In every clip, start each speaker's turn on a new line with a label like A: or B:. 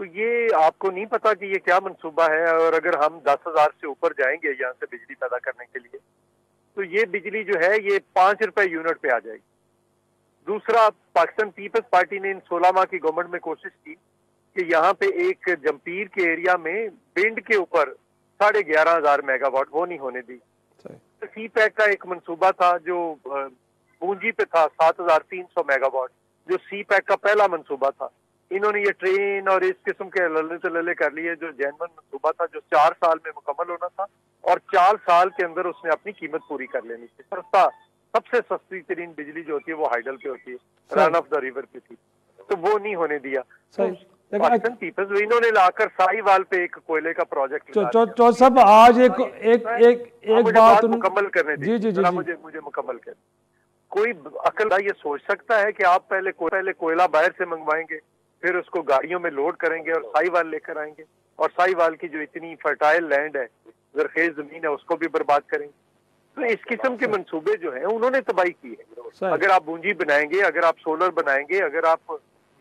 A: تو یہ آپ کو نہیں پتا کہ یہ کیا منصوبہ ہے، اور اگر ہم 10,000 سے اوپر جائیں گے یہاں سے بجلی پیدا کرنے کے لیے تو یہ بجلی جو ہے یہ 5 روپے یونٹ پہ آ جائے گی۔ دوسرا، پاکستان پیپلز پارٹی نے ان 16 ماہ کی گورنمنٹ میں کوشش کی کہ یہاں پہ ایک جمپیر کے ایریا میں بنڈ کے اوپر 11,500 میگا واٹ وہ نہیں ہونے دی۔ سی پیک کا ایک منصوبہ تھا جو پونجی پہ تھا 7,300 میگا واٹ، جو سی پیک کا پہلا منصوبہ تھا۔ انہوں نے یہ ٹرین اور اس قسم کے للے تللے کر لیے جو جینون منصوبہ تھا، جو 4 سال میں مکمل ہونا تھا، اور 4 سال کے اندر اس نے اپنی قیمت پوری کر لینی تھی۔ سب سے سستی ترین بجلی جو ہوتی ہے وہ ہائیڈل پہ ہوتی ہے، رن آف دا ریور پہ تھی، تو وہ نہیں ہونے دیا۔ پاکستان پیپلز انہوں نے لا کر سائی وال پہ ایک کوئلے کا پروجیکٹ
B: چودھری صاحب آج ایک بات
A: مکمل کرنے دی، مجھے مکمل کر، کوئی عقل یہ سوچ سکتا ہے کہ آپ پہلے کوئلہ باہر سے منگوائیں گے، پھر اس کو گاڑیوں میں لوڈ کریں گے اور سائی وال لے کر آئیں گے، اور سائی وال کی جو اتنی فرٹائل لینڈ ہے، زرخیز زمین ہے، اس کو بھی برباد کریں گے؟ تو اس قسم کے منصوبے جو ہیں انہوں نے تباہی کی ہے۔ اگر آپ بونجی بنائیں گے، اگر آپ سولر بنائیں گے، اگر آپ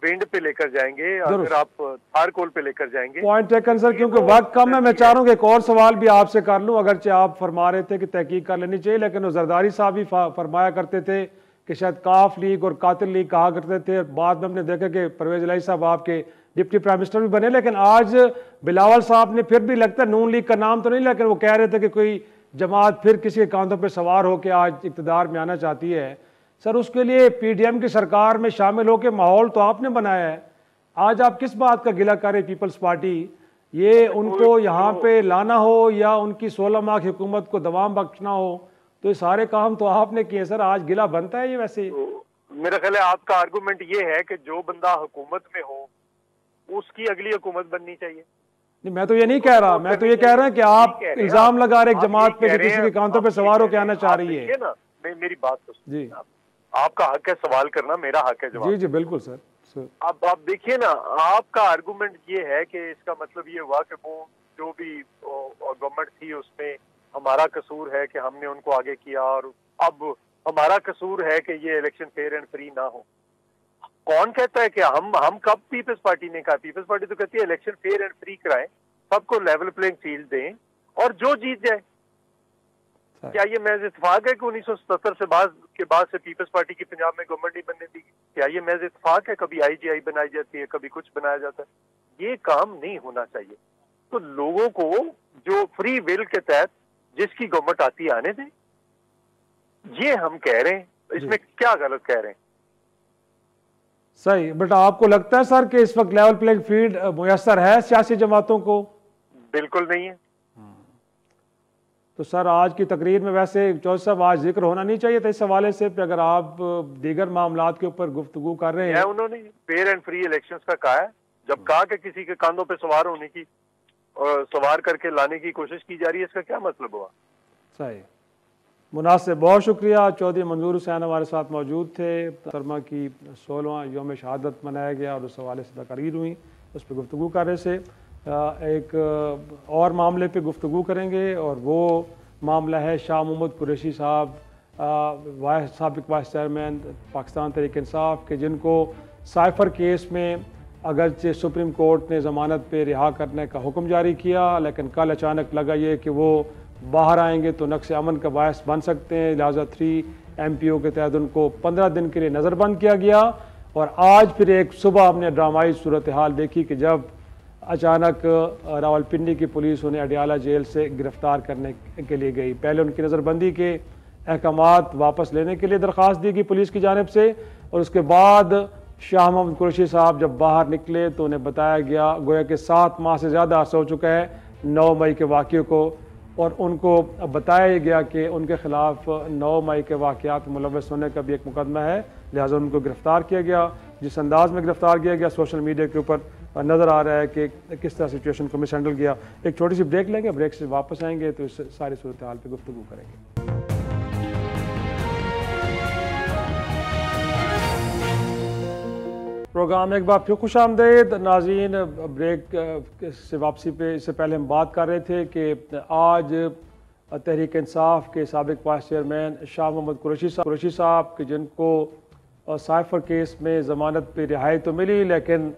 A: وینڈ پہ لے کر جائیں گے، اگر آپ تھار کول پہ لے کر جائیں گے۔
B: پوائنٹ ٹیکن سر، کیونکہ وقت کم ہے، میں چاہ رہا ہوں کہ ایک اور سوال بھی آپ سے کر لوں، اگرچہ آپ فرما رہے تھے کہ تحقیق کر لینی چاہیے، لیکن وہ زرداری صاحب بھی فرمایا کرتے تھے کہ شاید کاف لیگ اور قاتل لیگ کہا کرتے تھے۔ بعد میں ہم نے دیکھا کہ پرویز الہی صاحب آپ کے ڈپٹی پرائم منسٹر بھی بنے، لیکن آج بلاول صاحب نے پھر بھی لگتا ہے نون لیگ کا نام تو نہیں، لیکن وہ کہہ رہے تھے کہ کوئی جماعت پھر کسی کے کاندھوں پہ سوار ہو کے آج اقتدار میں آنا چاہتی ہے۔ سر اس کے لیے پی ڈی ایم کی سرکار میں شامل ہو کے ماحول تو آپ نے بنایا ہے، آج آپ کس بات کا گلہ کر رہے پیپلز پارٹی؟ یہ ان کو یہاں پہ لانا ہو یا ان کی 16 ماہ کی حکومت کو دوام بخشنا ہو، تو یہ سارے کام تو آپ نے کیے سر، آج گلہ بنتا ہے یہ؟ ویسے
A: میرا خیال ہے آپ کا آرگومنٹ یہ ہے کہ جو بندہ حکومت میں ہو اس کی اگلی حکومت بننی چاہیے۔
B: نہیں، میں تو یہ نہیں کہہ رہا، میں تو یہ کہہ رہا ہوں کہ آپ الزام لگا رہے ایک جماعت پہ کہ کسی کے کانٹوں پہ سوار ہو کے آنا چاہ رہی ہے۔
A: میری بات تو
B: جی،
A: آپ کا حق ہے سوال کرنا، میرا حق ہے جواب۔
B: جی بالکل سر۔
A: اب آپ دیکھیے نا، آپ کا آرگومنٹ یہ ہے کہ اس کا مطلب یہ ہوا کہ وہ جو بھی گورنمنٹ تھی اس میں ہمارا قصور ہے کہ ہم نے ان کو آگے کیا، اور اب ہمارا قصور ہے کہ یہ الیکشن فیئر اینڈ فری نہ ہو۔ کون کہتا ہے کہ ہم کب پیپلز پارٹی نے کہا؟ پیپلز پارٹی تو کہتی ہے الیکشن فیئر اینڈ فری کرائیں، سب کو لیول پلینگ فیلڈ دیں اور جو جیت جائے۔ کیا یہ محض اتفاق ہے کہ 1977 کے بعد سے پیپلز پارٹی کی پنجاب میں گورنمنٹ نہیں بننے دی؟ کیا یہ محض اتفاق ہے؟ کبھی آئی جی آئی بنائی جاتی ہے، کبھی کچھ بنایا جاتا ہے، یہ کام نہیں ہونا چاہیے۔ تو لوگوں کو جو فری ول کے تحت جس کی گورنمنٹ آتی ہے آنے دیں، یہ ہم کہہ رہے ہیں، اس میں کیا غلط کہہ رہے ہیں؟
B: صحیح، بٹ آپ کو لگتا ہے سر کہ اس وقت لیول پلینگ فیلڈ میسر ہے سیاسی جماعتوں کو؟
A: بالکل نہیں ہے۔
B: تو سر آج کی تقریر میں ویسے چودھری صاحب آج ذکر ہونا نہیں چاہیے تھا اس حوالے سے، اگر آپ دیگر معاملات کے اوپر گفتگو کر رہے ہیں؟
A: انہوں نے فیئر اینڈ فری الیکشنز کا کہا ہے، جب کہا کہ کسی کے کاندھوں پہ سوار ہونے کی اور سوار کر کے لانے کی کوشش کی جا رہی ہے، اس کا کیا مطلب ہوا؟
B: صحیح، مناسب، بہت شکریہ۔ چودھری منظور حسین ہمارے ساتھ موجود تھے۔ محترمہ کی 16واں یوم شہادت منایا گیا اور اس حوالے سے تقریر ہوئی، اس پہ گفتگو کر رہے تھے۔ ایک اور معاملے پہ گفتگو کریں گے، اور وہ معاملہ ہے شاہ محمود قریشی صاحب، سابق وائس چیئرمین پاکستان تحریک انصاف کے، جن کو سائفر کیس میں اگرچہ سپریم کورٹ نے ضمانت پہ رہا کرنے کا حکم جاری کیا، لیکن کل اچانک لگا یہ کہ وہ باہر آئیں گے تو نقص امن کا باعث بن سکتے ہیں، لہٰذا 3 MPO کے تحت ان کو 15 دن کے لیے نظر بند کیا گیا۔ اور آج پھر ایک صبح ہم نے ڈرامائی صورتحال دیکھی کہ جب اچانک راولپنڈی کی پولیس انہیں اڈیالہ جیل سے گرفتار کرنے کے لیے گئی۔ پہلے ان کی نظر بندی کے احکامات واپس لینے کے لیے درخواست دی گئی پولیس کی جانب سے، اور اس کے بعد شاہ محمود قریشی صاحب جب باہر نکلے تو انہیں بتایا گیا، گویا کہ 7 ماہ سے زیادہ عرصہ ہو چکا ہے 9 مئی کے واقعے کو، اور ان کو بتایا گیا کہ ان کے خلاف 9 مئی کے واقعات ملوث ہونے کا بھی ایک مقدمہ ہے، لہٰذا ان کو گرفتار کیا گیا۔ جس انداز میں گرفتار کیا گیا سوشل میڈیا کے اوپر نظر آ رہا ہے کہ کس طرح سچویشن کو مس ہینڈل کیا۔ ایک چھوٹی سی بریک لیں گے، بریک سے واپس آئیں گے تو اس ساری صورتحال پہ گفتگو کریں گے۔ پروگرام ایک بار پھر خوش آمدید ناظرین۔ بریک سے واپسی پہ اس سے پہلے ہم بات کر رہے تھے کہ آج تحریک انصاف کے سابق وائس چیئرمین شاہ محمود قریشی صاحب کہ جن کو سائفر کیس میں ضمانت پہ رہائی تو ملی، لیکن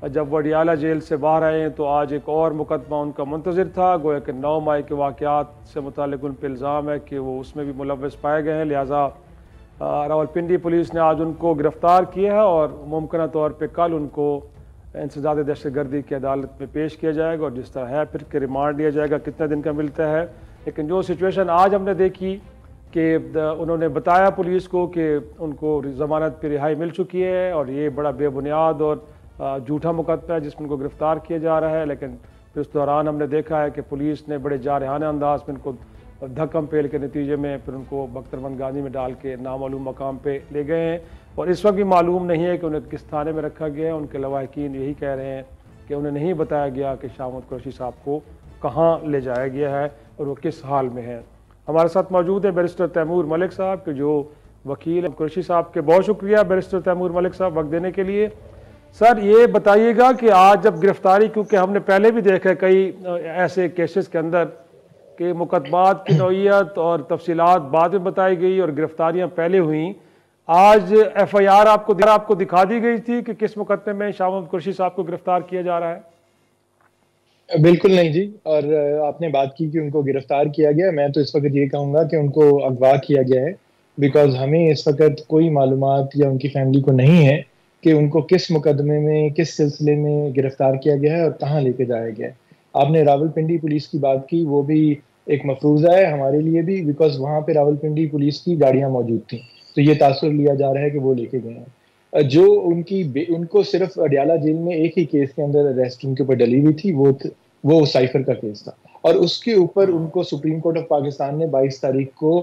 B: جب وہ اڈیالہ جیل سے باہر آئے ہیں تو آج ایک اور مقدمہ ان کا منتظر تھا، گویا کہ 9 مئی کے واقعات سے متعلق ان پہ الزام ہے کہ وہ اس میں بھی ملوث پائے گئے ہیں، لہٰذا راولپنڈی پولیس نے آج ان کو گرفتار کیا ہے اور ممکنہ طور پہ کل ان کو انسداد دہشت گردی کی عدالت میں پیش کیا جائے گا، اور جس طرح ہے پھر کہ ریمانڈ لیا جائے گا کتنے دن کا ملتا ہے۔ لیکن جو سچویشن آج ہم نے دیکھی کہ انہوں نے بتایا پولیس کو کہ ان کو ضمانت پہ رہائی مل چکی ہے، اور یہ بڑا بے بنیاد اور جھوٹا مقدمہ ہے جس میں ان کو گرفتار کیا جا رہا ہے، لیکن پھر اس دوران ہم نے دیکھا ہے کہ پولیس نے بڑے جارحانہ انداز میں ان کو دھکم پیل کے نتیجے میں پھر ان کو بختربند گاندھی میں ڈال کے نامعلوم مقام پہ لے گئے ہیں، اور اس وقت بھی معلوم نہیں ہے کہ انہیں کس تھانے میں رکھا گیا ہے۔ ان کے لواحقین یہی کہہ رہے ہیں کہ انہیں نہیں بتایا گیا کہ شاہ محمود قریشی صاحب کو کہاں لے جایا گیا ہے اور وہ کس حال میں ہیں۔ ہمارے ساتھ موجود ہیں بیرسٹر تیمور ملک صاحب کہ جو وکیل قریشی صاحب کے، بہت شکریہ بیرسٹر تیمور ملک صاحب وقت دینے کے لیے۔ سر یہ بتائیے گا کہ آج جب گرفتاری، کیونکہ ہم نے پہلے بھی دیکھا ہے کئی ایسے کیسز کے اندر کہ مقدمات کی نوعیت اور تفصیلات بعد میں بتائی گئی اور گرفتاریاں پہلے ہوئیں، آج ایف آئی آر آپ کو دکھا دی گئی تھی کہ کس مقدمے میں شاہ محمود قریشی صاحب کو گرفتار کیا جا رہا ہے؟
C: بالکل نہیں جی، اور آپ نے بات کی کہ ان کو گرفتار کیا گیا، میں تو اس وقت یہ کہوں گا کہ ان کو اغوا کیا گیا ہے، بیکاز ہمیں اس وقت کوئی معلومات یا ان کی فیملی کو نہیں ہے کہ ان کو کس مقدمے میں، کس سلسلے میں گرفتار کیا گیا ہے اور کہاں لے کے جایا گیا ہے۔ آپ نے راولپنڈی پولیس کی بات کی، وہ بھی ایک مفروضہ ہے ہمارے لیے بھی، بیکاز وہاں پہ راولپنڈی پولیس کی گاڑیاں موجود تھیں، تو یہ تاثر لیا جا رہا ہے کہ وہ لے کے گئے ہیں۔ جو ان کو صرف اڈیالہ جیل میں ایک ہی کیس کے اندر اریسٹ ان کے اوپر ڈلی ہوئی تھی، وہ سائفر کا کیس تھا، اور اس کے اوپر ان کو سپریم کورٹ آف پاکستان نے 22 تاریخ کو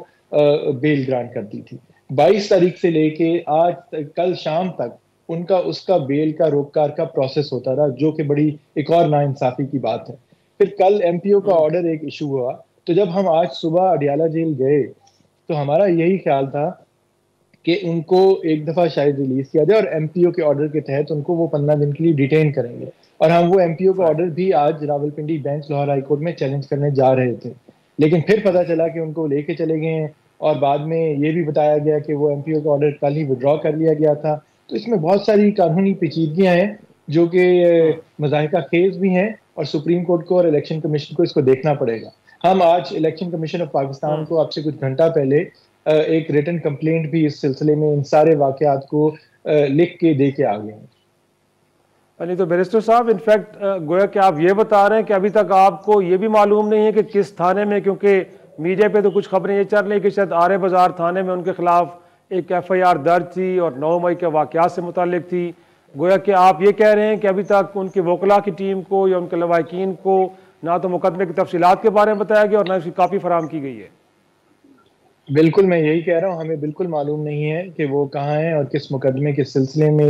C: بیل گرانٹ کر دی تھی۔ 22 تاریخ سے لے کے آج کل شام تک اس کا بیل کا روکار کا پروسیس ہوتا رہا، جو کہ بڑی ایک اور ناانصافی کی بات ہے۔ پھر کل ایم پی او کا آرڈر ایک ایشو ہوا، تو جب ہم آج صبح اڈیالہ جیل گئے تو ہمارا یہی خیال تھا کہ ان کو ایک دفعہ شاید ریلیز کیا جائے، اور ایم پی او کے آرڈر کے تحت ان کو وہ 15 دن کے لیے ڈیٹین کریں گے، اور ہم وہ ایم پی او کا آرڈر بھی آج Rawalpindi bench Lahore high court میں چیلنج کرنے جا رہے تھے، لیکن پھر پتہ چلا کہ ان کو لے کے چلے گئے ہیں، اور بعد میں یہ بھی بتایا گیا کہ وہ ایم پی او کا آرڈر کل ہی ودرا کر لیا گیا تھا۔ تو اس میں بہت ساری قانونی پیچیدگیاں ہیں جو کہ مضحکہ خیز بھی ہیں، اور سپریم کورٹ کو اور الیکشن کمیشن کو اس کو دیکھنا پڑے گا۔ ہم آج الیکشن کمیشن آف پاکستان کو اب سے کچھ گھنٹہ پہلے ایک ریٹن کمپلینٹ بھی اس سلسلے میں ان سارے واقعات کو لکھ کے دے کے آ گئے ہیں۔
B: نہیں تو بیرسٹر صاحب، انفیکٹ گویا کہ آپ یہ بتا رہے ہیں کہ ابھی تک آپ کو یہ بھی معلوم نہیں ہے کہ کس تھانے میں، کیونکہ میڈیا پہ تو کچھ خبریں یہ چل رہی کہ شاید آرے بازار تھانے میں ان کے خلاف ایک ایف آئی آر درج تھی اور 9 مئی کے واقعات سے متعلق تھی، گویا کہ آپ یہ کہہ رہے ہیں کہ ابھی تک ان کی وکلاء کی ٹیم کو یا ان کے لواحقین کو نہ تو مقدمے کی تفصیلات کے بارے میں بتایا گیا اور نہ اس کی کاپی فراہم کی گئی ہے؟
C: بالکل میں یہی کہہ رہا ہوں، ہمیں بالکل معلوم نہیں ہے کہ وہ کہاں ہیں اور کس مقدمے کے سلسلے میں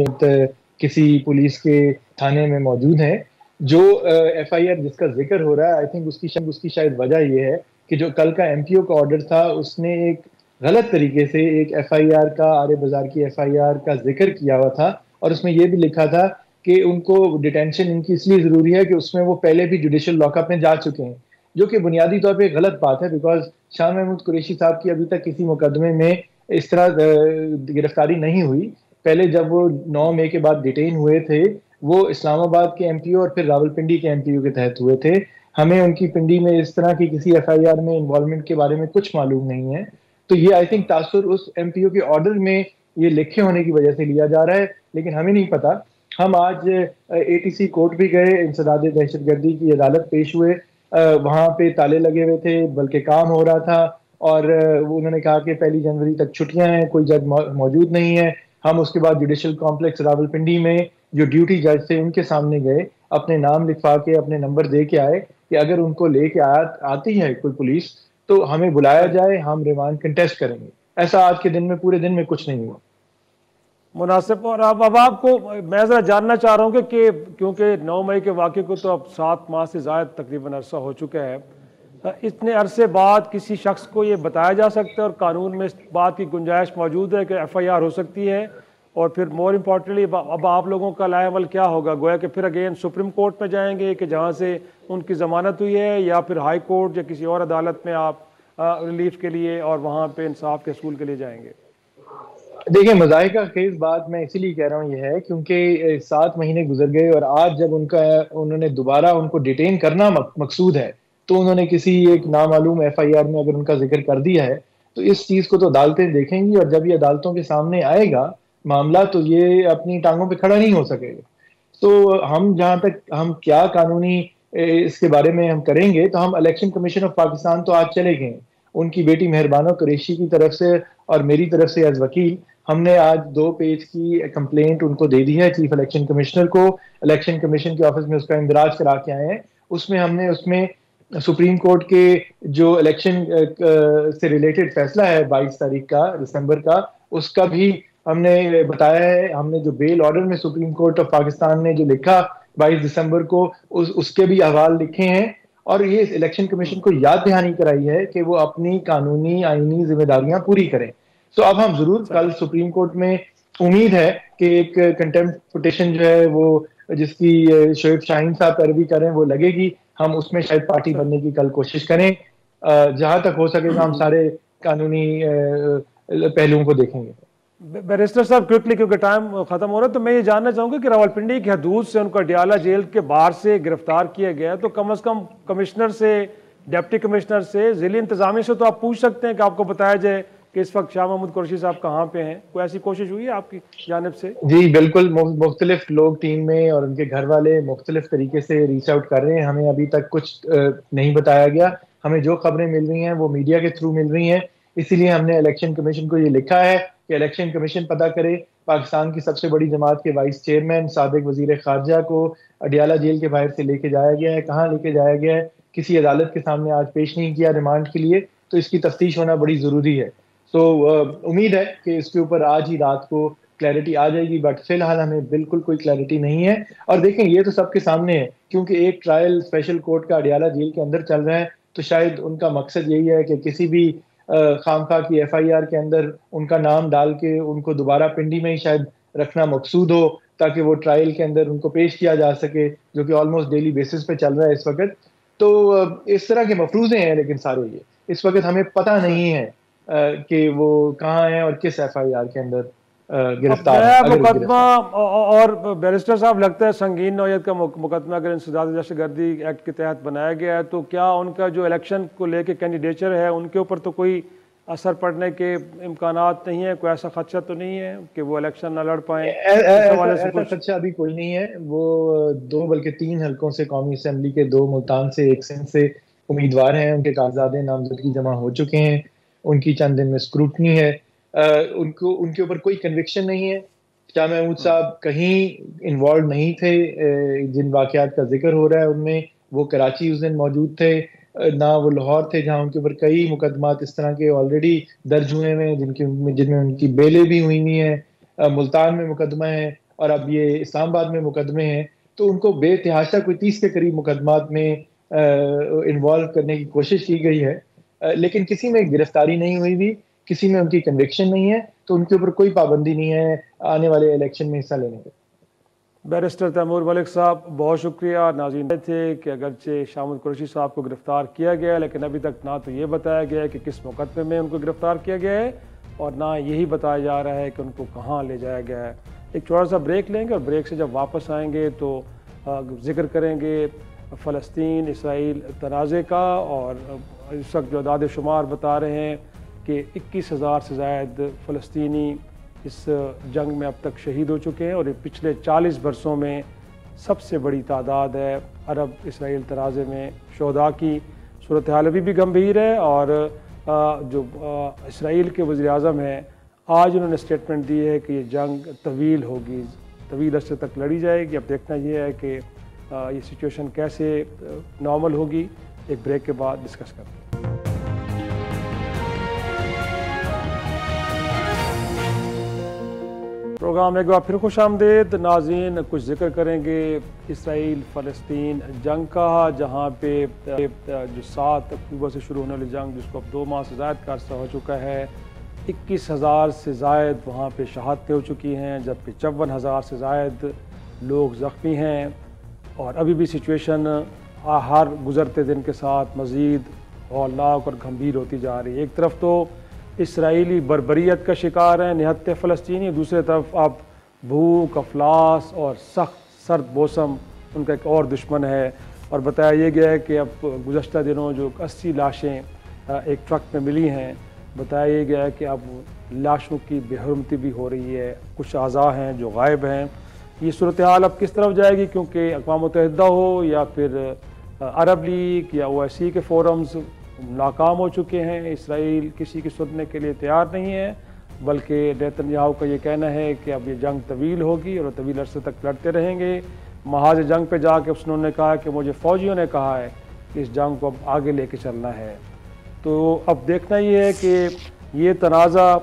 C: کسی پولیس کے تھانے میں موجود ہیں۔ جو ایف آئی آر جس کا ذکر ہو رہا ہے، آئی تھنک اس کی شاید وجہ یہ ہے کہ جو کل کا ایم پی او کا آرڈر تھا، اس نے ایک غلط طریقے سے ایک ایف آئی آر کا، آرے بازار کی ایف آئی آر کا ذکر کیا ہوا تھا، اور اس میں یہ بھی لکھا تھا کہ ان کو ڈیٹینشن ان کی اس لیے ضروری ہے کہ اس میں وہ پہلے بھی جوڈیشل لاک اپ میں جا چکے ہیں، جو کہ بنیادی طور پہ غلط بات ہے، بیکاز شاہ محمود قریشی صاحب کی ابھی تک کسی مقدمے میں اس طرح گرفتاری نہیں ہوئی۔ پہلے جب وہ 9 مئی کے بعد ڈیٹین ہوئے تھے، وہ اسلام آباد کے ایم پی او اور پھر راولپنڈی کے ایم پی او کے تحت ہوئے تھے۔ ہمیں ان کی پنڈی میں اس طرح کی کسی ایف آئی آر میں انوالومنٹ کے بارے میں کچھ معلوم نہیں ہے، تو یہ آئی تھنک تاثر اس ایم پی او کے آرڈر میں یہ لکھے ہونے کی وجہ سے لیا جا رہا ہے، لیکن ہمیں نہیں پتا۔ ہم آج اے ٹی سی کورٹ بھی گئے، انسداد دہشت گردی کی عدالت پیش ہوئے، وہاں پہ تالے لگے ہوئے تھے، بلکہ کام ہو رہا تھا، اور انہوں نے کہا کہ 1 جنوری تک چھٹیاں ہیں، کوئی جج موجود نہیں ہے۔ ہم اس کے بعد جوڈیشل کمپلیکس راولپنڈی میں جو ڈیوٹی جج تھے ان کے سامنے گئے، اپنے نام لکھوا کے اپنے نمبر دے کے آئے کہ اگر ان کو لے کے آتی ہے کوئی پولیس تو ہمیں بلایا جائے، ہم ریمانڈ کنٹیسٹ کریں گے۔ ایسا آج کے دن میں، پورے دن میں کچھ نہیں ہوا۔
B: مناسب۔ اور اب آپ کو میں ذرا جاننا چاہ رہا ہوں کہ کیونکہ 9 مئی کے واقعے کو تو اب 7 ماہ سے زائد تقریباً عرصہ ہو چکا ہے، اتنے عرصے بعد کسی شخص کو یہ بتایا جا سکتا ہے اور قانون میں اس بات کی گنجائش موجود ہے کہ ایف آئی آر ہو سکتی ہے، اور پھر مور امپورٹنٹلی اب آپ لوگوں کا لائے عمل کیا ہوگا؟ گویا کہ پھر اگین سپریم کورٹ میں جائیں گے کہ جہاں سے ان کی ضمانت ہوئی ہے، یا پھر ہائی کورٹ یا کسی اور عدالت میں آپ ریلیف کے لیے اور وہاں پہ انصاف کے حصول کے لیے جائیں گے؟
C: دیکھیں مضحکہ خیز بات میں اسی لیے کہہ رہا ہوں یہ ہے کیونکہ 7 مہینے گزر گئے اور آج جب انہوں نے دوبارہ ان کو ڈیٹین کرنا مقصود ہے تو انہوں نے کسی ایک نامعلوم ایف آئی آر میں اگر ان کا ذکر کر دیا ہے تو اس چیز کو تو عدالتیں دیکھیں گی، اور جب یہ عدالتوں کے سامنے آئے گا معاملہ تو یہ اپنی ٹانگوں پہ کھڑا نہیں ہو سکے گا. تو ہم جہاں تک ہم کیا قانونی اس کے بارے میں ہم کریں گے تو ہم الیکشن کمیشن آف پاکستان تو آج چلے گئے، ان کی بیٹی مہربانو قریشی کی طرف سے اور میری طرف سے ایز وکیل ہم نے آج 2 پیج کی کمپلینٹ ان کو دے دی ہے چیف الیکشن کمشنر کو. الیکشن کمیشن کے آفس میں اس کا اندراج کرا کے آئے ہیں. اس میں ہم نے سپریم کورٹ کے جو الیکشن سے ریلیٹڈ فیصلہ ہے 22 تاریخ کا دسمبر کا، اس کا بھی ہم نے بتایا ہے. ہم نے جو بیل آرڈر میں سپریم کورٹ آف پاکستان نے جو لکھا 22 دسمبر کو اس کے بھی احوال لکھے ہیں، اور یہ الیکشن کمیشن کو یاد دہانی کرائی ہے کہ وہ اپنی قانونی آئینی ذمہ داریاں پوری کریں. تو اب ہم ضرور کل سپریم کورٹ میں امید ہے کہ ایک کنٹمپٹ پٹیشن جو ہے وہ جس کی شعیب شاہین صاحب پیروی کریں وہ لگے گی. ہم اس میں شاید پارٹی بننے کی کل کوشش کریں. جہاں تک ہو سکے گا ہم سارے قانونی پہلوؤں کو دیکھیں گے.
B: بیرسٹر صاحب کوئکلی کیونکہ ٹائم ختم ہو رہا ہے تو میں یہ جاننا چاہوں گا کہ راولپنڈی کی حدود سے ان کو اڈیالہ جیل کے باہر سے گرفتار کیا گیا ہے تو کم از کم کمشنر سے، ڈپٹی کمشنر سے، ضلعی انتظامیہ سے تو آپ پوچھ سکتے ہیں کہ آپ کو بتایا جائے کہ اس وقت شاہ محمود قریشی صاحب کہاں پہ ہیں. کوئی ایسی کوشش ہوئی ہے آپ کی جانب سے؟
C: جی بالکل، مختلف لوگ ٹیم میں اور ان کے گھر والے مختلف طریقے سے ریچ آؤٹ کر رہے ہیں. ہمیں ابھی تک کچھ نہیں بتایا گیا. ہمیں جو خبریں مل رہی ہیں وہ میڈیا کے تھرو مل رہی ہیں. اسی لیے ہم نے الیکشن کمیشن کو یہ لکھا ہے کہ الیکشن کمیشن پتہ کرے. پاکستان کی سب سے بڑی جماعت کے وائس چیئرمین سابق وزیر خارجہ کو اڈیالہ جیل کے باہر سے لے کے جایا گیا ہے. کہاں لے کے جایا گیا ہے؟ کسی عدالت کے سامنے آج پیش نہیں کیا ریمانڈ کے لیے، تو اس کی تفتیش ہونا بڑی ضروری ہے. تو امید ہے کہ اس کے اوپر آج ہی رات کو کلیئرٹی آ جائے گی، بٹ فی الحال ہمیں بالکل کوئی کلیئرٹی نہیں ہے. اور دیکھیں یہ تو سب کے سامنے ہے کیونکہ ایک ٹرائل اسپیشل کورٹ کا اڈیالہ جیل کے اندر چل رہا ہے، تو شاید ان کا مقصد یہی ہے کہ کسی بھی خامخواہ کی ایف آئی آر کے اندر ان کا نام ڈال کے ان کو دوبارہ پنڈی میں ہی شاید رکھنا مقصود ہو تاکہ وہ ٹرائل کے اندر ان کو پیش کیا جا سکے، جو کہ آلموسٹ ڈیلی بیسس پہ چل رہا ہے اس وقت. تو اس طرح کے مفروضے ہیں، لیکن سارے یہ اس وقت ہمیں پتہ نہیں ہے کہ وہ کہاں ہیں اور کس ایف آئی آر کے اندر گرفتار ہے.
B: مقدمہ اور بیرسٹر صاحب لگتا ہے سنگین نوعیت کا مقدمہ اگر انسداد دہشت گردی ایکٹ کے تحت بنایا گیا ہے تو کیا ان کا جو الیکشن کو لے کے کینڈیڈیچر ہے ان کے اوپر تو کوئی اثر پڑنے کے امکانات نہیں ہیں؟ کوئی ایسا خدشہ تو نہیں ہے کہ وہ الیکشن نہ لڑ پائیں؟
C: ایسا خدشہ ابھی کوئی نہیں ہے. وہ 2 بلکہ 3 حلقوں سے قومی اسمبلی کے 2 ملتان سے 1 سندھ سے امیدوار ہیں. ان کے کاغذات نامزدگی جمع ہو چکے ہیں. ان کی چند دن میں اسکروٹنی ہے. ان کے اوپر کوئی کنوکشن نہیں ہے. شاہ محمود صاحب کہیں انوالو نہیں تھے. جن واقعات کا ذکر ہو رہا ہے ان میں وہ کراچی اس دن موجود تھے، نہ وہ لاہور تھے جہاں ان کے اوپر کئی مقدمات اس طرح کے آلریڈی درج ہوئے ہیں جن میں ان کی بیلیں بھی ہوئی ہوئی ہیں. ملتان میں مقدمہ ہے اور اب یہ اسلام آباد میں مقدمے ہیں. تو ان کو بے تحاشا کوئی 30 کے قریب مقدمات میں انوالو کرنے کی کوشش کی گئی ہے، لیکن کسی میں گرفتاری نہیں ہوئی بھی، کسی میں ان کی کنوکشن نہیں ہے. تو ان کے اوپر کوئی پابندی نہیں ہے آنے والے الیکشن میں حصہ لینے کی.
B: بیرسٹر تیمور ملک صاحب بہت شکریہ. ناظرین تھے کہ اگرچہ شاہ محمود قریشی صاحب کو گرفتار کیا گیا ہے لیکن ابھی تک نہ تو یہ بتایا گیا ہے کہ کس مقدمے میں ان کو گرفتار کیا گیا ہے اور نہ یہی بتایا جا رہا ہے کہ ان کو کہاں لے جایا گیا ہے. ایک چھوٹا سا بریک لیں گے اور بریک سے جب واپس آئیں گے تو ذکر کریں گے فلسطین اسرائیل تنازع کا. اور اس وقت جو اعداد شمار بتا رہے ہیں کہ 21,000 سے زائد فلسطینی اس جنگ میں اب تک شہید ہو چکے ہیں اور یہ پچھلے 40 برسوں میں سب سے بڑی تعداد ہے عرب اسرائیل تنازع میں. شہداء کی صورتحال ابھی بھی گمبھیر ہے اور جو اسرائیل کے وزیر اعظم ہیں آج انہوں نے اسٹیٹمنٹ دی ہے کہ یہ جنگ طویل ہوگی، طویل عرصے تک لڑی جائے گی. اب دیکھنا یہ ہے کہ یہ سچویشن کیسے نارمل ہوگی. ایک بریک کے بعد ڈسکس کرتے ہیں. پروگرام ایک بار پھر خوش آمدید. ناظرین کچھ ذکر کریں گے اسرائیل فلسطین جنگ کا، جہاں پہ جو 7 اکتوبر سے شروع ہونے والی جنگ جس کو اب 2 ماہ سے زائد کا عرصہ ہو چکا ہے، 21,000 سے زائد وہاں پہ شہادتیں ہو چکی ہیں جبکہ 54,000 سے زائد لوگ زخمی ہیں اور ابھی بھی سچویشن ہر گزرتے دن کے ساتھ مزید ہولناک اور گھمبیر ہوتی جا رہی ہے. ایک طرف تو اسرائیلی بربریت کا شکار ہیں نہتے فلسطینی، دوسری طرف اب بھوک، افلاس اور سخت سرد موسم ان کا ایک اور دشمن ہے۔ اور بتایا یہ گیا ہے کہ اب گزشتہ دنوں جو 80 لاشیں ایک ٹرک میں ملی ہیں، بتایا یہ گیا ہے کہ اب لاشوں کی بے حرمتی بھی ہو رہی ہے، کچھ اعضاء ہیں جو غائب ہیں۔ یہ صورتحال اب کس طرف جائے گی، کیونکہ اقوام متحدہ ہو یا پھر عرب لیگ یا OIC کے فورمز ناکام ہو چکے ہیں، اسرائیل کسی کی سننے کے لیے تیار نہیں ہے، بلکہ نیتن یاہو کا یہ کہنا ہے کہ اب یہ جنگ طویل ہوگی اور طویل عرصے تک لڑتے رہیں گے۔ محاذ جنگ پہ جا کے انہوں نے کہا کہ مجھے فوجیوں نے کہا ہے کہ اس جنگ کو اب آگے لے کے چلنا ہے۔ تو اب دیکھنا یہ ہے کہ یہ تنازع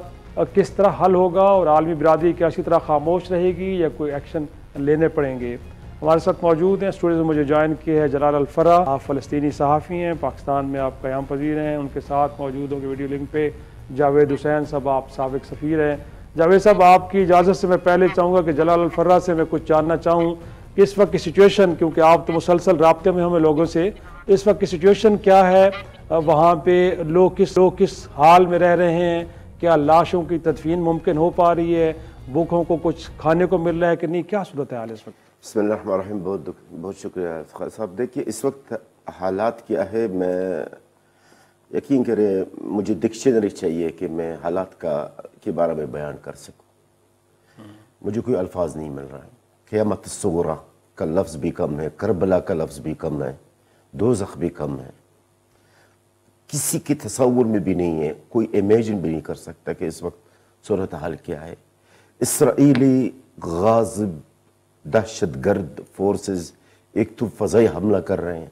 B: کس طرح حل ہوگا اور عالمی برادری کیا اسی طرح خاموش رہے گی یا کوئی ایکشن لینے پڑیں گے۔ ہمارے ساتھ موجود ہیں اسٹوڈیو میں مجھے جوائن کیے ہیں جلال الفرا، آپ فلسطینی صحافی ہیں، پاکستان میں آپ قیام پذیر ہیں۔ ان کے ساتھ موجود ہوں گے ویڈیو لنک پہ جاوید حسین صاحب، آپ سابق سفیر ہیں۔ جاوید صاحب، آپ کی اجازت سے میں پہلے چاہوں گا کہ جلال الفرا سے میں کچھ جاننا چاہوں کہ اس وقت کی سچویشن، کیونکہ آپ تو مسلسل رابطے میں ہمیں لوگوں سے، اس وقت کی سچویشن کیا ہے وہاں پہ؟ لوگ کس حال میں رہ رہے ہیں؟ کیا لاشوں کی تدفین ممکن ہو پا رہی ہے؟ بھوکوں کو کچھ کھانے کو مل رہا ہے کہ نہیں؟ کیا صورتحال ہے اس وقت؟
D: بسم اللہ الرحمن الرحیم، بہت شکریہ افتخار صاحب۔ دیکھیے اس وقت حالات کیا ہے، میں یقین کریں مجھے ڈکشنری چاہیے کہ میں حالات کے بارے میں بیان کر سکوں، مجھے کوئی الفاظ نہیں مل رہا ہے۔ قیامت الصغریٰ کا لفظ بھی کم ہے، کربلا کا لفظ بھی کم ہے، دوزخ بھی کم ہے، کسی کے تصور میں بھی نہیں ہے، کوئی امیجن بھی نہیں کر سکتا کہ اس وقت صورتحال کیا ہے۔ اسرائیلی غاصب دہشت گرد فورسز ایک تو فضائی حملہ کر رہے ہیں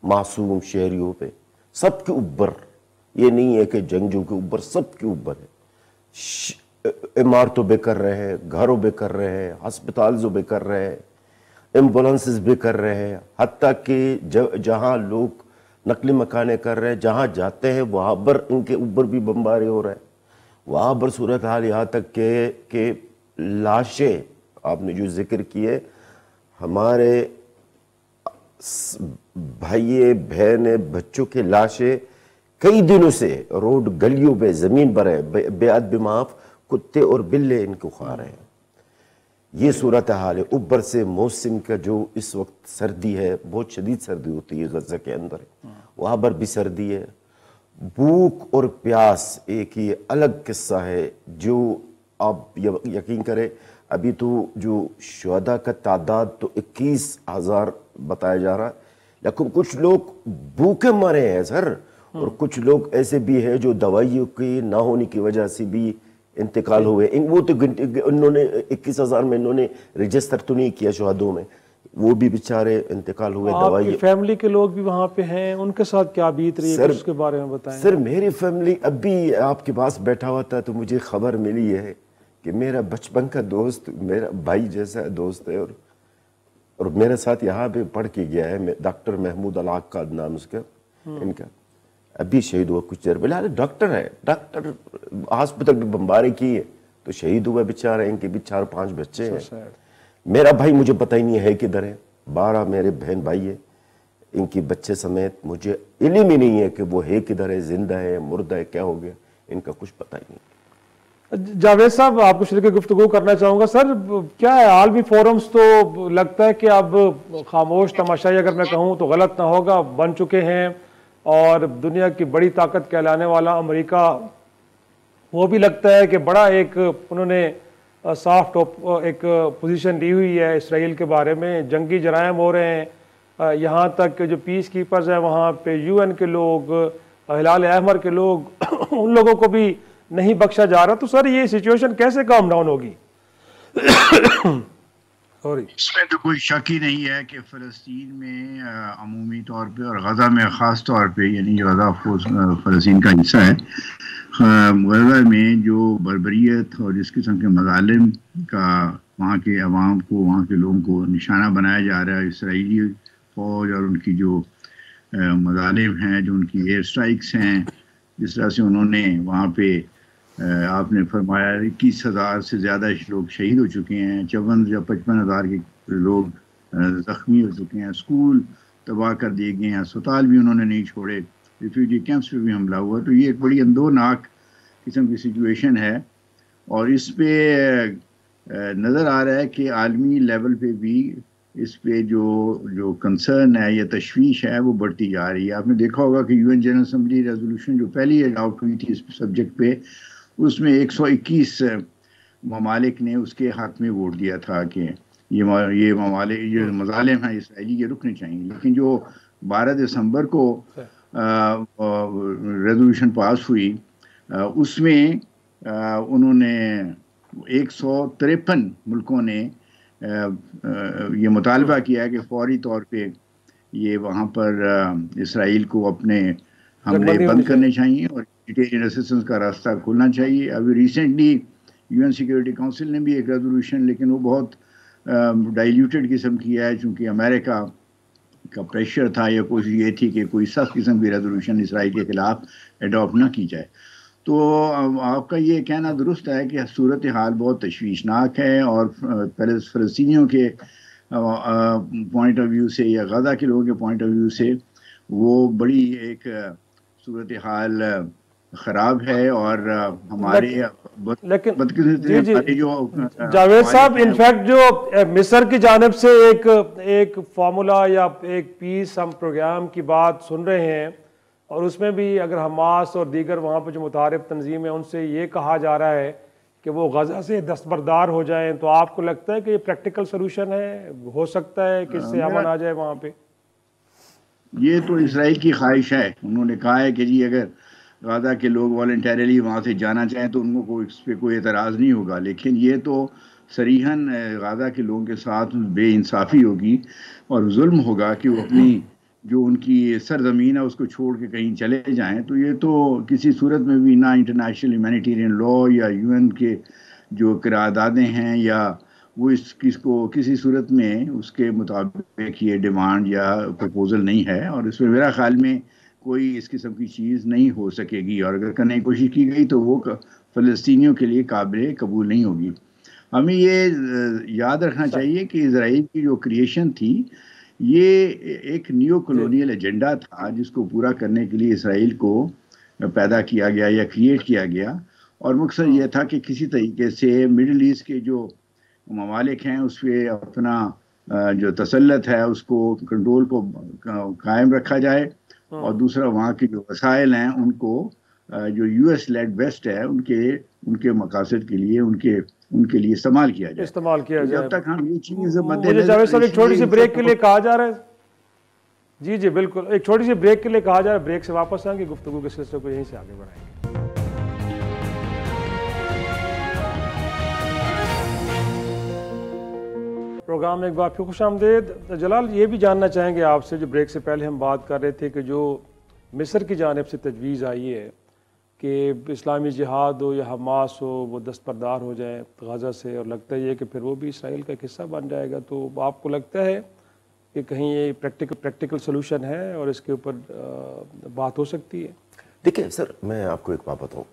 D: معصوم شہریوں پہ، سب کے اوپر، یہ نہیں ہے کہ جنگجو کے اوپر، سب کے اوپر ہے۔ عمارتوں پہ کر رہے ہیں، گھروں پہ کر رہے ہیں، ہسپتالوں پہ کر رہے ہیں، ایمبولنسز بھی کر رہے ہیں، حتیٰ کہ جہاں لوگ نقل مکانے کر رہے ہیں، جہاں جاتے ہیں وہاں پر ان کے اوپر بھی بمباری ہو رہا ہے۔ وہاں پر صورتحال یہاں تک کہ لاشیں آپ نے جو ذکر کیے، ہمارے بھائی بہنیں بچوں کے لاشیں کئی دنوں سے روڈ گلیوں پہ زمین پر ہے، بے عد بے معاف کتے اور بلے ان کو کھا رہے ہیں۔ یہ صورتحال ہے۔ اوپر سے موسم کا جو اس وقت سردی ہے، بہت شدید سردی ہوتی ہے غزہ کے اندر، وہاں پر بھی سردی ہے۔ بھوک اور پیاس ایک یہ الگ قصہ ہے جو آپ یقین کریں، ابھی تو جو شہداء کا تعداد تو 21,000 بتایا جا رہا ہے، لیکن کچھ لوگ بھوکے مرے ہیں سر، اور کچھ لوگ ایسے بھی ہیں جو دوائیوں کی نہ ہونے کی وجہ سے بھی انتقال ہوئے۔ وہ تو انہوں نے 21,000 میں انہوں نے رجسٹر تو نہیں کیا شہدوں میں، وہ بھی بیچارے انتقال ہوئے۔
B: آپ کی فیملی کے لوگ بھی وہاں پہ ہیں، ان کے ساتھ کیا بیت رہی ہے، اس کے بارے میں بتائیں۔
D: سر میری فیملی ابھی آپ کے پاس بیٹھا ہوا تھا تو مجھے خبر ملی ہے کہ میرا بچپن کا دوست، میرا بھائی جیسا دوست ہے، اور میرے ساتھ یہاں پہ پڑھ کے گیا ہے، ڈاکٹر محمود العقاد نام اس کا، ان کا ابھی شہید ہوا کچھ دیر پہلے۔ ڈاکٹر ہے، ڈاکٹر ہاسپٹل میں بمباری کی ہے تو شہید ہوا بیچارہ، ان کے بھی 4-5 بچے ہیں۔ میرا بھائی مجھے پتہ ہی نہیں ہے کدھر ہے، 12 میرے بہن بھائی ہیں، ان کی بچے سمیت مجھے علم ہی نہیں ہے کہ وہ ہے کدھر ہے، زندہ ہے مردہ ہے، کیا ہو گیا، ان کا کچھ پتہ ہی نہیں۔
B: جاوید صاحب، آپ کو شریک گفتگو کرنا چاہوں گا۔ سر کیا ہے عالمی فورمز تو لگتا ہے کہ اب خاموش تماشائی اگر میں کہوں تو غلط نہ ہوگا، بن چکے ہیں، اور دنیا کی بڑی طاقت کہلانے والا امریکہ وہ بھی لگتا ہے کہ بڑا ایک انہوں نے سافٹ ایک پوزیشن لی ہوئی ہے اسرائیل کے بارے میں۔ جنگی جرائم ہو رہے ہیں، یہاں تک کہ جو پیس کیپرز ہیں وہاں پہ UN کے لوگ، ہلال احمر کے لوگ، ان لوگوں کو بھی نہیں بخشا جا رہا۔ تو سر یہ سچویشن کیسے کام ڈاؤن ہوگی؟
E: اس میں تو کوئی شک ہی نہیں ہے کہ فلسطین میں عمومی طور پہ اور غزہ میں خاص طور پہ، یعنی غزہ فلسطین کا حصہ ہے، غزہ میں جو بربریت اور جس قسم کے مظالم کا وہاں کے عوام کو، وہاں کے لوگوں کو نشانہ بنایا جا رہا ہے، اسرائیلی فوج اور ان کی جو مظالم ہیں، جو ان کی ایئر سٹرائکس ہیں، جس طرح سے انہوں نے وہاں پہ آپ نے فرمایا 21,000 سے زیادہ لوگ شہید ہو چکے ہیں، 54 یا 55,000 کے لوگ زخمی ہو چکے ہیں، اسکول تباہ کر دیے گئے ہیں، اسپتال بھی انہوں نے نہیں چھوڑے، ریفیوجی کیمپس پہ بھی حملہ ہوا۔ تو یہ ایک بڑی اندوہناک قسم کی سچویشن ہے، اور اس پہ نظر آ رہا ہے کہ عالمی لیول پہ بھی اس پہ جو کنسرن ہے یا تشویش ہے وہ بڑھتی جا رہی ہے. آپ نے دیکھا ہوگا کہ UN جنرل اسمبلی ریزولوشن جو پہلی اڈاپٹ ہوئی تھی اس سبجیکٹ پہ، اس میں 121 ممالک نے اس کے حق میں ووٹ دیا تھا کہ یہ ممالک جو مظالم ہیں اسرائیلی یہ رکنے چاہیے. لیکن جو 12 دسمبر کو ریزولوشن پاس ہوئی اس میں انہوں نے 153 ملکوں نے یہ مطالبہ کیا ہے کہ فوری طور پہ یہ وہاں پر اسرائیل کو اپنے حملے بند کرنے چاہیے اور ہیومینیٹیرین اسسٹنس کا راستہ کھولنا چاہیے. ابھی ریسنٹلی UN سیکیورٹی کونسل نے بھی ایک ریزولوشن، لیکن وہ بہت ڈائلیوٹڈ قسم کی ہے، چونکہ امریکہ کا پریشر تھا یا کوشش یہ تھی کہ کوئی سخت قسم کی ریزولوشن اسرائیل کے خلاف اڈاپٹ نہ کی جائے. تو آپ کا یہ کہنا درست ہے کہ صورتحال بہت تشویشناک ہے، اور فلسطینیوں کے پوائنٹ آف ویو سے یا غزہ کے لوگوں کے پوائنٹ آف ویو سے وہ بڑی ایک صورتحال خراب ہے. اور ہمارے
B: لیکن جاوید صاحب انفیکٹ جو مصر کی جانب سے ایک فارمولا یا ایک پیس ہم پروگرام کی بات سن رہے ہیں، اور اس میں بھی اگر حماس اور دیگر وہاں پہ جو متحارب تنظیم ہیں ان سے یہ کہا جا رہا ہے کہ وہ غزہ سے دستبردار ہو جائیں، تو آپ کو لگتا ہے کہ یہ پریکٹیکل سلوشن ہے؟ ہو سکتا ہے کہ اس سے امن آ جائے وہاں پہ؟
E: یہ تو اسرائیل کی خواہش ہے. انہوں نے کہا ہے کہ جی اگر غزہ کے لوگ والنٹیرلی وہاں سے جانا چاہیں تو ان کو اس پہ کوئی اعتراض نہیں ہوگا، لیکن یہ تو صریحاً غزہ کے لوگوں کے ساتھ بے انصافی ہوگی اور ظلم ہوگا کہ وہ اپنی جو ان کی سرزمین ہے اس کو چھوڑ کے کہیں چلے جائیں. تو یہ تو کسی صورت میں بھی نہ انٹرنیشنل ہیومینیٹیرین لا یا UN کے جو قراردادیں ہیں یا وہ اس کو کسی صورت میں اس کے مطابق یہ ڈیمانڈ یا پرپوزل نہیں ہے، اور اس میں میرا خیال میں کوئی اس قسم کی چیز نہیں ہو سکے گی، اور اگر کرنے کی کوشش کی گئی تو وہ فلسطینیوں کے لیے قابل قبول نہیں ہوگی. ہمیں یہ یاد رکھنا چاہیے کہ اسرائیل کی جو کریشن تھی یہ ایک نیو کلونیل ایجنڈا تھا جس کو پورا کرنے کے لیے اسرائیل کو پیدا کیا گیا یا کریٹ کیا گیا، اور مقصد یہ تھا کہ کسی طریقے سے مڈل ایسٹ کے جو ممالک ہیں اس پہ اپنا جو تسلط ہے اس کو کنٹرول کو قائم رکھا جائے، اور دوسرا وہاں کے جو وسائل ہیں ان کو جو US لیڈ ویسٹ ہے ان کے مقاصد کے لیے ان کے لیے استعمال کیا جائے. جب تک ہم یہ چیز
B: مجھے جاوید صاحب ایک چھوٹی سی بریک کے لیے کہا جا رہا ہے، جی بالکل ایک چھوٹی سی بریک کے لیے کہا جا رہا ہے، بریک سے واپس آئیں گے، گفتگو کے سلسلے کو یہیں سے آگے بڑھائیں گے. پروگرام میں ایک بار پھر خوش آمدید. جلال، یہ بھی جاننا چاہیں گے آپ سے، جو بریک سے پہلے ہم بات کر رہے تھے کہ جو مصر کی جانب سے تجویز آئی ہے کہ اسلامی جہاد ہو یا حماس ہو وہ دستبردار ہو جائیں غزہ سے، اور لگتا ہے یہ کہ پھر وہ بھی اسرائیل کا ایک حصہ بن جائے گا، تو آپ کو لگتا ہے کہ کہیں یہ پریکٹیکل سلوشن ہے اور اس کے اوپر بات ہو سکتی ہے؟
D: دیکھیں سر، میں آپ کو ایک بات بتاؤں،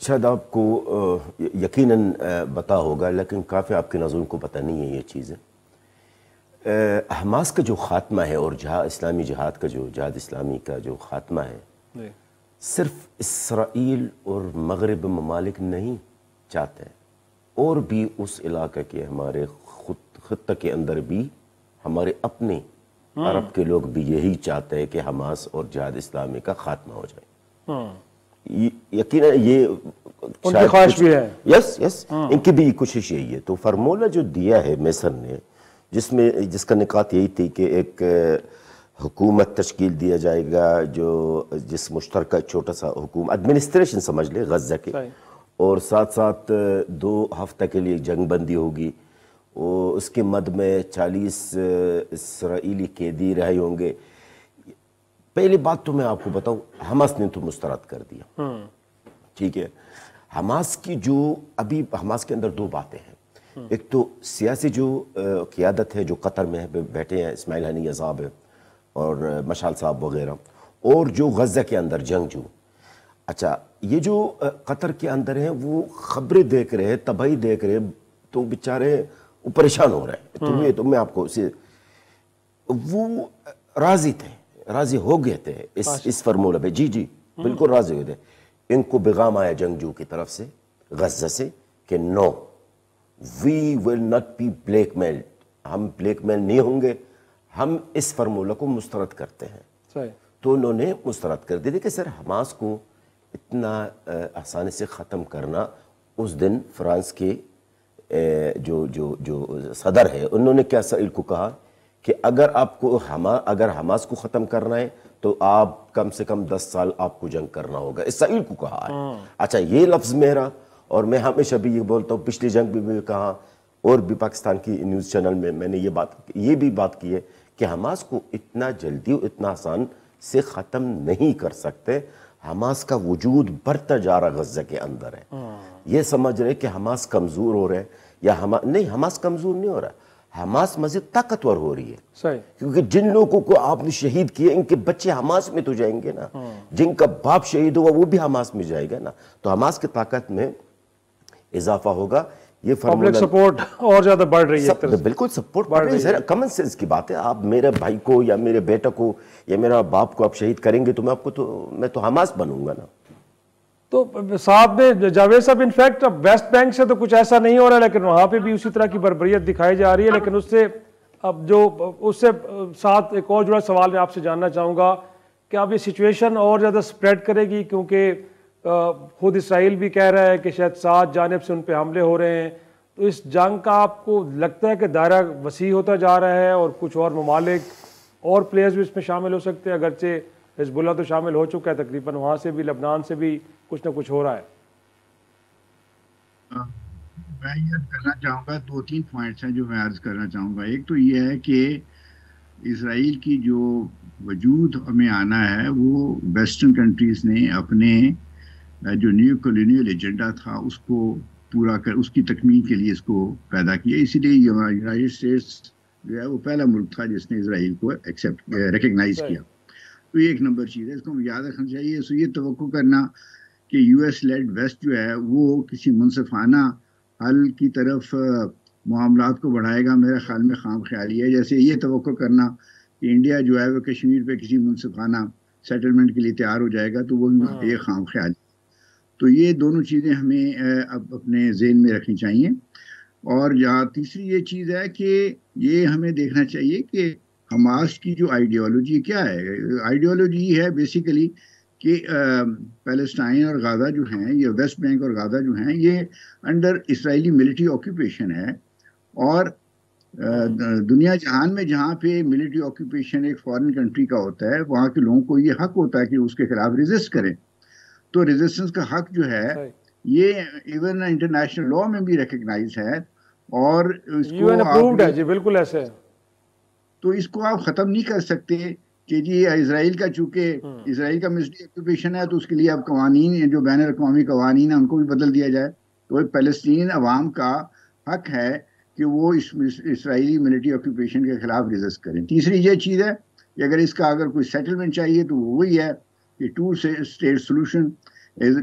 D: شاید آپ کو یقیناً پتا ہوگا لیکن کافی آپ کے ناظرین کو پتہ نہیں ہے یہ چیزیں. حماس کا جو خاتمہ ہے اور اسلامی جہاد کا جہاد اسلامی کا جو خاتمہ ہے، صرف اسرائیل اور مغرب ممالک نہیں چاہتے ہیں، اور بھی اس علاقے کے ہمارے خطہ کے اندر بھی ہمارے اپنے عرب کے لوگ بھی یہی چاہتے ہیں کہ حماس اور جہاد اسلامی کا خاتمہ ہو جائے. یقیناً یہ
B: ان کی خواہش بھی ہے.
D: یس ان کی بھی کوشش یہی ہے. تو فارمولہ جو دیا ہے مصر نے، جس کا نکات یہی تھی کہ ایک حکومت تشکیل دیا جائے گا جس مشترکہ چھوٹا سا حکومت ایڈمنسٹریشن سمجھ لے غزہ کے، اور ساتھ ساتھ 2 ہفتہ کے لیے جنگ بندی ہوگی، اور اس کے مد میں 40 اسرائیلی قیدی رہے ہوں گے. پہلی بات تو میں آپ کو بتاؤں، حماس نے تو مسترد کر دیا، ٹھیک ہے. حماس کی ابھی حماس کے اندر 2 باتیں ہیں. ایک تو سیاسی جو قیادت ہے جو قطر میں بیٹھے ہیں، اسماعیل ہنیہ صاحب ہے اور مشعل صاحب وغیرہ، اور جو غزہ کے اندر جنگجو. اچھا، یہ جو قطر کے اندر ہیں وہ خبریں دیکھ رہے ہیں، تباہی دیکھ رہے ہیں، تو بیچارے پریشان ہو رہے ہیں. تو میں آپ کو وہ راضی ہو گئے تھے اس فارمولہ پہ. جی بالکل راضی ہوئے تھے. ان کو پیغام آیا جنگجو کی طرف سے غزہ سے کہ no we will not be blackmailed, ہم بلیک میل نہیں ہوں گے، ہم اس فارمولہ کو مسترد کرتے ہیں.
B: صحیح.
D: تو انہوں نے مسترد کر دی کہ سر حماس کو اتنا آسانی سے ختم کرنا. اس دن فرانس کے جو صدر ہے انہوں نے کیا اسرائیل کو کہا کہ اگر آپ کو اگر حماس کو ختم کرنا ہے تو آپ کم سے کم 10 سال آپ کو جنگ کرنا ہوگا. اسرائیل کو کہا ہے. اچھا یہ لفظ میرا، اور میں ہمیشہ بھی یہ بولتا ہوں، پچھلی جنگ بھی میں کہا اور بھی پاکستان کی نیوز چینل میں نے یہ بھی بات کی ہے کہ حماس کو اتنا جلدی اور اتنا آسان سے ختم نہیں کر سکتے. حماس کا وجود بڑھتا جا رہا غزہ کے اندر ہے. یہ سمجھ رہے کہ حماس کمزور ہو رہے ہیں یا نہیں، حماس کمزور نہیں ہو رہا، حماس مزید طاقتور ہو رہی ہے.
B: صحیح.
D: کیونکہ جن لوگوں کو آپ نے شہید کیے ان کے بچے حماس میں تو جائیں گے نا، جن کا باپ شہید ہوا وہ بھی حماس میں جائے گا نا. تو حماس کی طاقت میں اضافہ ہوگا. یہ
B: پبلک سپورٹ اور زیادہ بڑھ رہی ہے.
D: بالکل سپورٹ بڑھ رہی ہے. کامن سینس کی بات ہے. آپ میرے بھائی کو یا میرے بیٹا کو یا میرا باپ کو آپ شہید کریں گے تو میں تو حماس بنوں گا نا.
B: تو صاحب نے جاوید صاحب انفیکٹ اب ویسٹ بینک سے تو کچھ ایسا نہیں ہو رہا، لیکن وہاں پہ بھی اسی طرح کی بربریت دکھائی جا رہی ہے. لیکن اس سے ساتھ ایک اور جڑا سوال میں آپ سے جاننا چاہوں گا کہ اب یہ سچویشن اور زیادہ سپریڈ کرے گی، کیونکہ خود اسرائیل بھی کہہ رہا ہے کہ شاید 7 جانب سے ان پہ حملے ہو رہے ہیں. تو اس جنگ کا آپ کو لگتا ہے کہ دائرہ وسیع ہوتا جا رہا ہے اور کچھ اور ممالک اور پلیئرز بھی اس میں شامل ہو سکتے ہیں؟ اگرچہ حزب اللہ تو شامل ہو چکا ہے تقریباً، وہاں سے بھی لبنان سے بھی کچھ نہ کچھ ہو رہا ہے.
E: میں یہ کرنا چاہوں گا 2-3 پوائنٹس ہیں جو میں عرض کرنا چاہوں گا. ایک تو یہ ہے کہ اسرائیل کی جو وجود میں آنا ہے وہ ویسٹرن کنٹریز نے اپنے جو نیو کولونیل ایجنڈا تھا اس کو پورا کر، اس کی تکمیل کے لیے اس کو پیدا کیا. اسی لیے یونائٹڈ اسٹیٹس جو ہے وہ پہلا ملک تھا جس نے اسرائیل کو ریکگنائز کیا. تو یہ ایک نمبر چیز ہے، اس کو یاد رکھنا چاہیے. سو یہ توقع کرنا کہ یو ایس لیڈ ویسٹ جو ہے وہ کسی منصفانہ حل کی طرف معاملات کو بڑھائے گا، میرے خیال میں خام خیالی ہے. جیسے یہ توقع کرنا کہ انڈیا جو ہے وہ کشمیر پہ کسی منصفانہ سیٹلمنٹ کے لیے تیار ہو جائے گا، تو وہ بھی یہ خام خیالی. تو یہ دونوں چیزیں ہمیں اب اپنے ذہن میں رکھنی چاہیے. اور یہاں تیسری یہ چیز ہے کہ یہ ہمیں دیکھنا چاہیے کہ حماس کی جو آئیڈیالوجی کیا ہے. آئیڈیالوجی یہ ہے بیسیکلی کہ پیلسٹائن اور غازہ جو ہیں، یہ ویسٹ بینک اور غازہ جو ہیں، یہ انڈر اسرائیلی ملٹری آکوپیشن ہے. اور دنیا جہان میں جہاں پہ ملٹری آکوپیشن ایک فارن کنٹری کا ہوتا ہے، وہاں کے لوگوں کو یہ حق ہوتا ہے کہ اس کے خلاف ریزسٹ کریں. تو ریزسٹنس کا حق جو ہے یہ ایون انٹرنیشنل لا میں بھی ریکگنائز ہے اور اس کو
B: اپرووڈ ہے. جی بالکل ایسے ہے.
E: تو اس کو آپ ختم نہیں کر سکتے کہ جی اسرائیل کا، چونکہ اسرائیل کا ملٹری آکوپیشن ہے تو اس کے لیے اب قوانین جو بین الاقوامی قوانین ہیں ان کو بھی بدل دیا جائے. تو فلسطین عوام کا حق ہے کہ وہ اسرائیلی ملٹری آکوپیشن کے خلاف ریزسٹ کریں. تیسری یہ چیز ہے کہ اگر کوئی سیٹلمنٹ چاہیے تو وہی ہے کہ 2 اسٹیٹ سولوشن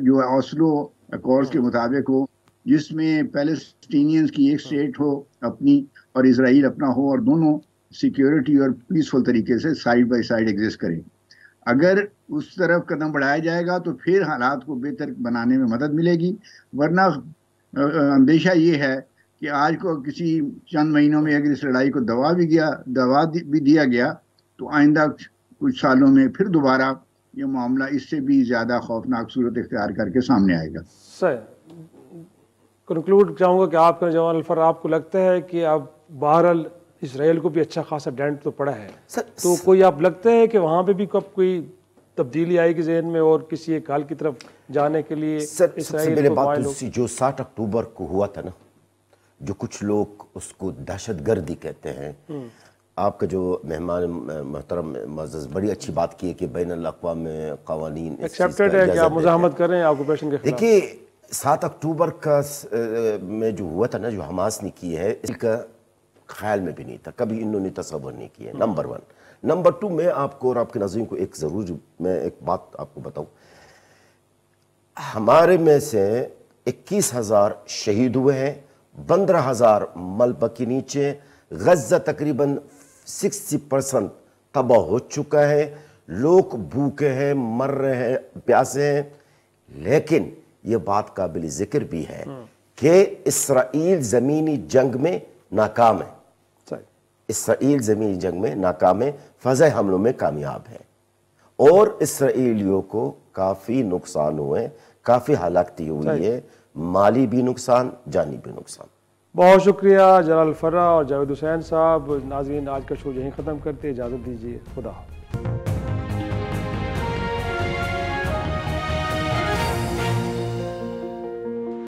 E: جو اوسلو اکارڈز کے مطابق ہو، جس میں پیلسٹینینز کی ایک اسٹیٹ ہو اپنی اور اسرائیل اپنا ہو، اور دونوں سیکیورٹی اور پیسفل طریقے سے سائیڈ بائی سائیڈ ایگزسٹ کریں. اگر اس طرف قدم بڑھایا جائے گا تو پھر حالات کو بہتر بنانے میں مدد ملے گی. ورنہ اندیشہ یہ ہے کہ آج کو کسی چند مہینوں میں اگر اس لڑائی کو دبا بھی دیا گیا تو آئندہ کچھ سالوں میں پھر دوبارہ یہ معاملہ اس سے بھی زیادہ خوفناک صورت اختیار کر کے سامنے آئے گا.
B: سر کنکلوڈ چاہوں گا کہ آپ کا جوان الفر، آپ کو لگتا ہے کہ اب بہرحال اسرائیل کو بھی اچھا خاصا ڈینٹ تو پڑا ہے، تو کوئی آپ لگتا ہے کہ وہاں پہ بھی کب کوئی تبدیلی آئے گی ذہن میں اور کسی ایک حل کی طرف جانے کے لیے
D: اسرائیل کو مائل ہو؟ جو 7 اکتوبر کو ہوا تھا نا، جو کچھ لوگ اس کو دہشت گردی کہتے ہیں، آپ کا جو مہمان محترم معزز بڑی اچھی بات کی ہے کہ بین الاقوامی قوانین
B: ایکسیپٹڈ ہے کہ آپ مزاحمت کر رہے ہیں آکوپیشن کے خلاف.
D: دیکھیے 7 اکتوبر کا میں جو ہوا تھا نا، جو حماس نے کی ہے، اس کا خیال میں بھی نہیں تھا، کبھی انہوں نے تصور نہیں کیا. نمبر 1. نمبر 2، میں آپ کو اور آپ کے ناظرین کو میں ایک بات آپ کو بتاؤں. ہمارے میں سے 21,000 شہید ہوئے ہیں، 15,000 ملبہ کے نیچے. غزہ تقریباً 60% تباہ ہو چکا ہے. لوگ بھوکے ہیں، مر رہے ہیں، پیاسے ہیں. لیکن یہ بات قابل ذکر بھی ہے کہ اسرائیل زمینی جنگ میں ناکام ہے، اسرائیل زمینی جنگ میں ناکام ہے، فضائی حملوں میں کامیاب ہے، اور اسرائیلیوں کو کافی نقصان ہوئے، کافی ہلاکتی ہوئی ہے، مالی بھی نقصان، جانی بھی نقصان۔
B: بہت شکریہ جلال فرا اور جاوید حسین صاحب۔ ناظرین آج کا شو یہیں ختم کرتے، اجازت دیجیے، خدا حافظ۔